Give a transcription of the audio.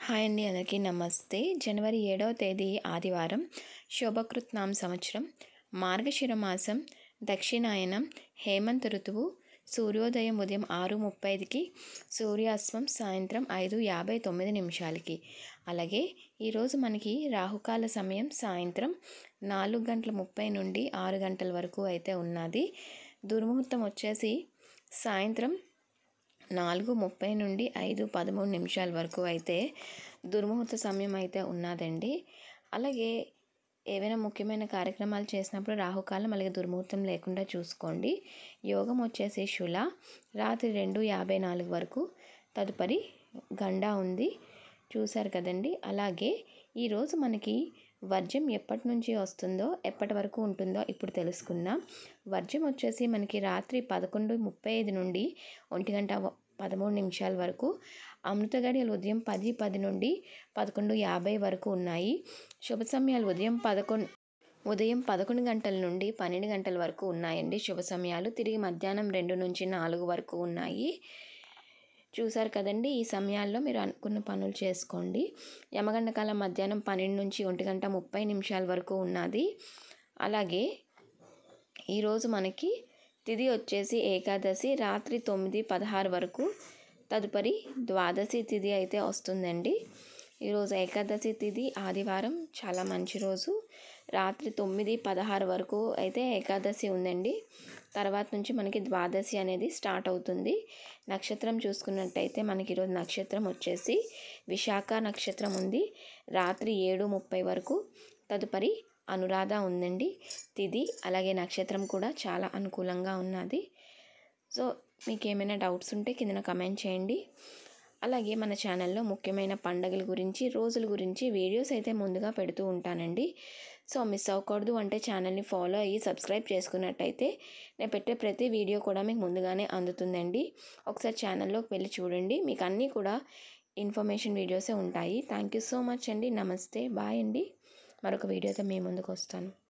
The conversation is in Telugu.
హాయ్ అండి, అందరికీ నమస్తే. జనవరి 7వ తేదీ ఆదివారం, శోభకృత్నామ సంవత్సరం, మార్గశిర మాసం, దక్షిణాయనం, హేమంత ఋతువు. సూర్యోదయం ఉదయం 6:35కి, సూర్యాస్తం సాయంత్రం 5:59. అలాగే ఈరోజు మనకి రాహుకాల సమయం సాయంత్రం 4:30 నుండి 6 గంటల వరకు అయితే ఉన్నది. దుర్ముహూర్తం వచ్చేసి సాయంత్రం 4:30 నుండి 5:13 వరకు అయితే దుర్ముహూర్త సమయం అయితే ఉన్నదండి. అలాగే ఏవైనా ముఖ్యమైన కార్యక్రమాలు చేసినప్పుడు రాహుకాలం అలాగే దుర్ముహూర్తం లేకుండా చూసుకోండి. యోగం వచ్చేసి శుల రాత్రి 2:54 వరకు, తదుపరి గండ ఉంది, చూశారు కదండి. అలాగే ఈరోజు మనకి వర్జ్యం ఎప్పటి నుంచి వస్తుందో ఎప్పటి వరకు ఉంటుందో ఇప్పుడు తెలుసుకుందాం. వర్జ్యం వచ్చేసి మనకి రాత్రి 11:35 నుండి 1:13 వరకు, అమృత గడియలు ఉదయం 10:10 నుండి 11:50 వరకు ఉన్నాయి. శుభ సమయాలు ఉదయం 11 గంటల నుండి 12 గంటల వరకు ఉన్నాయండి శుభ సమయాలు. తిరిగి మధ్యాహ్నం 2 నుంచి 4 వరకు ఉన్నాయి. చూశారు కదండి. ఈ సమయాల్లో మీరు అనుకున్న పనులు చేసుకోండి. యమగండ కాలం మధ్యాహ్నం 12 నుంచి 1:30 వరకు ఉన్నది. అలాగే ఈరోజు మనకి తిథి వచ్చేసి ఏకాదశి రాత్రి 9:16 వరకు, తదుపరి ద్వాదశి తిథి అయితే వస్తుందండి. ఈరోజు ఏకాదశి తిథి ఆదివారం, చాలా మంచి రోజు. రాత్రి 9:16 వరకు అయితే ఏకాదశి ఉందండి. తర్వాత నుంచి మనకి ద్వాదశి అనేది స్టార్ట్ అవుతుంది. నక్షత్రం చూసుకున్నట్టయితే మనకి ఈరోజు నక్షత్రం వచ్చేసి విశాఖ నక్షత్రం ఉంది, రాత్రి 7:30 వరకు. తదుపరి అనురాధ ఉందండి. తిథి అలాగే నక్షత్రం కూడా చాలా అనుకూలంగా ఉన్నది. సో మీకు ఏమైనా డౌట్స్ ఉంటే కింద కమెంట్ చేయండి. అలాగే మన ఛానల్లో ముఖ్యమైన పండుగల గురించి, రోజుల గురించి వీడియోస్ అయితే ముందుగా పెడుతూ ఉంటానండి. సో మిస్ అవ్వకూడదు అంటే ఛానల్ని ఫాలో అయ్యి సబ్స్క్రైబ్ చేసుకున్నట్టయితే నేను పెట్టే ప్రతి వీడియో కూడా మీకు ముందుగానే అందుతుందండి. ఒకసారి ఛానల్లోకి వెళ్ళి చూడండి, మీకు అన్నీ కూడా ఇన్ఫర్మేషన్ వీడియోసే ఉంటాయి. థ్యాంక్ యూ సో మచ్ అండి. నమస్తే, బాయ్ అండి. మరొక వీడియోతో మీ ముందుకు వస్తాను.